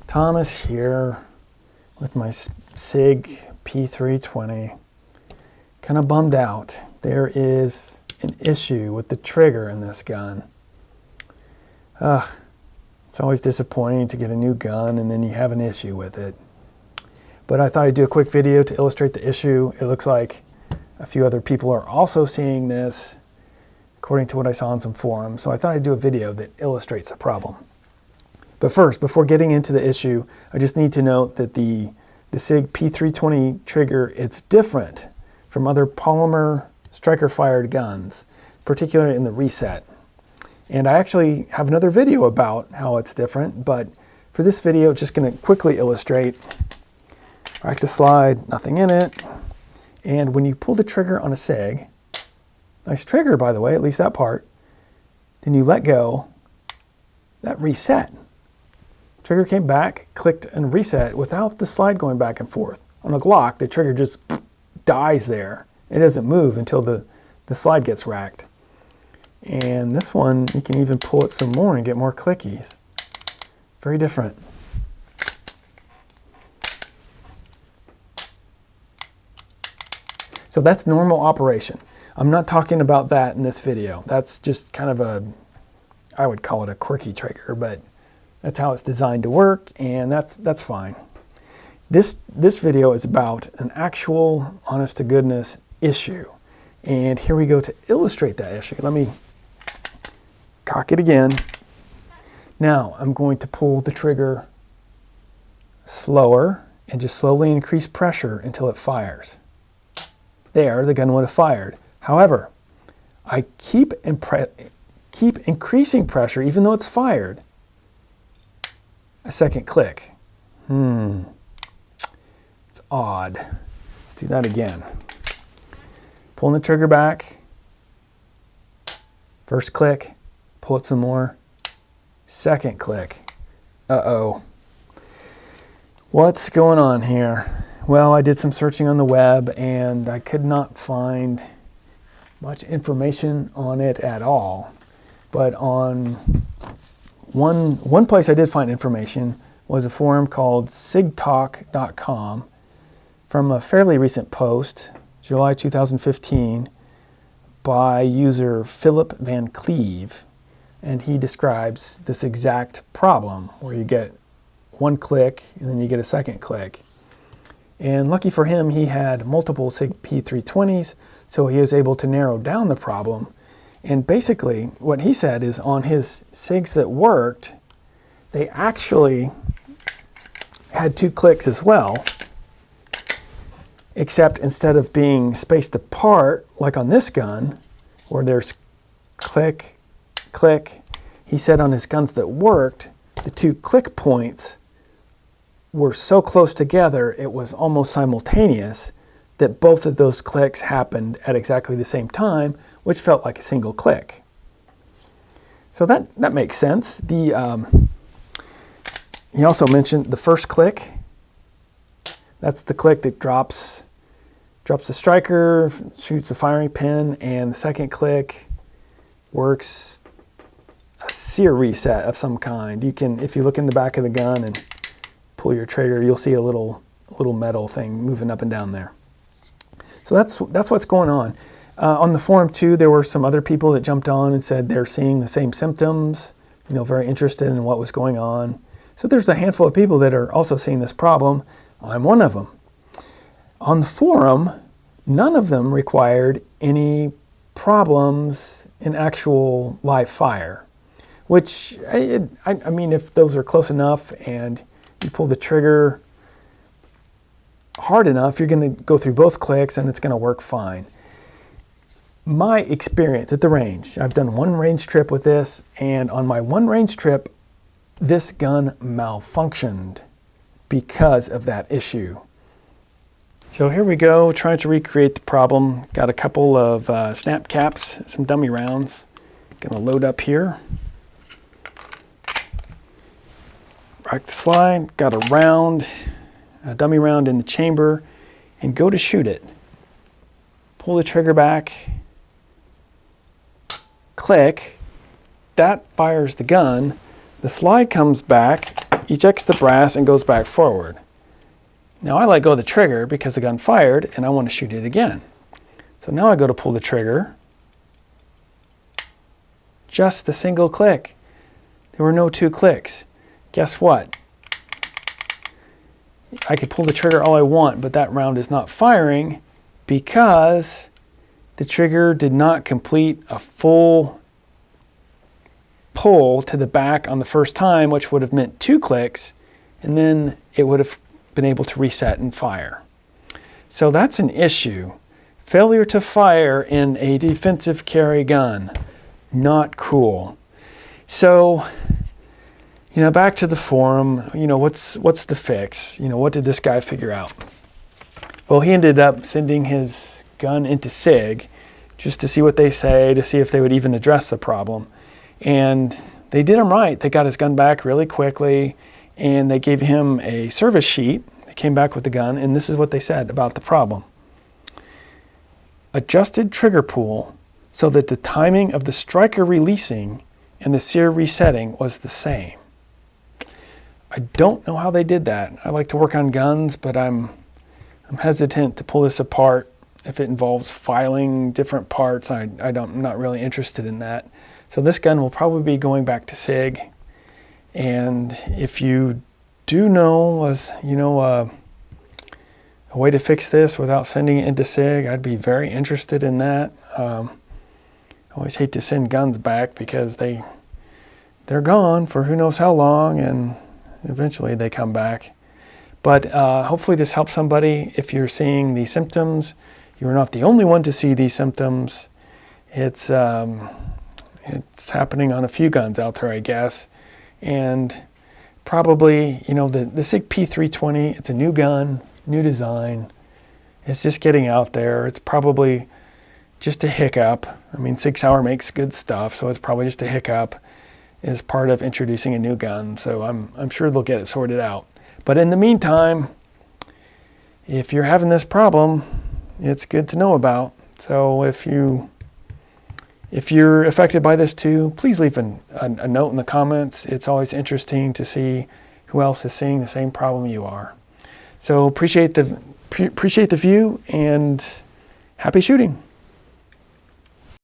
Thomas here with my Sig P320. Kind of bummed out. There is an issue with the trigger in this gun. It's always disappointing to get a new gun and then you have an issue with it. But I thought I'd do a quick video to illustrate the issue. It looks like a few other people are also seeing this, according to what I saw on some forums. So I thought I'd do a video that illustrates the problem. But first, before getting into the issue, I just need to note that the Sig P320 trigger, it's different from other polymer striker-fired guns, particularly in the reset. And I actually have another video about how it's different, but for this video, just going to quickly illustrate. Rack the slide, nothing in it. And when you pull the trigger on a Sig, nice trigger by the way, at least that part, then you let go, that reset. Trigger came back, clicked and reset without the slide going back and forth. On a Glock, the trigger just dies there. It doesn't move until the slide gets racked. And this one, you can even pull it some more and get more clickies. Very different. So that's normal operation. I'm not talking about that in this video. That's just kind of a, I would call it a quirky trigger, but that's how it's designed to work, and that's fine. This video is about an actual, honest-to-goodness issue. And here we go to illustrate that issue. Let me cock it again. Now I'm going to pull the trigger slower and just slowly increase pressure until it fires. There, the gun would have fired. However, I keep increasing pressure even though it's fired. A second click. It's odd. Let's do that again. Pulling the trigger back. First click. Pull it some more. Second click. Uh-oh. What's going on here? Well, I did some searching on the web and I could not find much information on it at all. But on one place I did find information was a forum called sigtalk.com from a fairly recent post, July 2015, by user Philip Van Cleve. And he describes this exact problem where you get one click and then you get a second click. And lucky for him, he had multiple Sig P320s, so he was able to narrow down the problem. And basically, what he said is on his Sigs that worked, they actually had two clicks as well, except instead of being spaced apart, like on this gun, where there's click, click, he said on his guns that worked, the two click points were so close together, it was almost simultaneous, that both of those clicks happened at exactly the same time, which felt like a single click. So that makes sense. He also mentioned the first click. That's the click that drops the striker, shoots the firing pin, and the second click works a sear reset of some kind. You can, if you look in the back of the gun and pull your trigger, you'll see a little metal thing moving up and down there. So that's what's going on. On the forum too, there were some other people that jumped on and said they're seeing the same symptoms, very interested in what was going on. So there's a handful of people that are also seeing this problem. I'm one of them. On the forum, none of them required any problems in actual live fire, which, I mean, if those are close enough and you pull the trigger hard enough, you're going to go through both clicks and it's going to work fine. My experience at the range, I've done one range trip with this, and on my one range trip, this gun malfunctioned because of that issue. So here we go, trying to recreate the problem. Got a couple of snap caps, some dummy rounds. Gonna load up here. Rack the slide, got a round, a dummy round in the chamber, and go to shoot it. Pull the trigger back, click, that fires the gun. The slide comes back, ejects the brass and goes back forward. Now I let go of the trigger because the gun fired and I want to shoot it again. So now I go to pull the trigger. Just a single click. There were no 2 clicks. Guess what? I could pull the trigger all I want, but that round is not firing because the trigger did not complete a full pull to the back on the first time, which would have meant 2 clicks, and then it would have been able to reset and fire. So that's an issue. Failure to fire in a defensive carry gun. Not cool. So, back to the forum, what's the fix? What did this guy figure out? Well, he ended up sending his gun into Sig just to see what they say, to see if they would even address the problem. And they did him right. They got his gun back really quickly, and they gave him a service sheet. They came back with the gun, and this is what they said about the problem. Adjusted trigger pull so that the timing of the striker releasing and the sear resetting was the same. I don't know how they did that. I like to work on guns, but I'm hesitant to pull this apart if it involves filing different parts. I'm not really interested in that. So this gun will probably be going back to Sig. And if you do know, a way to fix this without sending it into Sig, I'd be very interested in that. I always hate to send guns back because they're gone for who knows how long, and eventually they come back. But hopefully this helps somebody. If you're seeing these symptoms, you're not the only one to see these symptoms. It's happening on a few guns out there, I guess. And probably, the Sig P320, it's a new gun, new design. It's just getting out there. It's probably just a hiccup. I mean, Sig Sauer makes good stuff, so it's probably just a hiccup as part of introducing a new gun. So I'm sure they'll get it sorted out. But in the meantime, if you're having this problem, it's good to know about. So if you're affected by this too, please leave a note in the comments. It's always interesting to see who else is seeing the same problem you are. So appreciate the view, and happy shooting.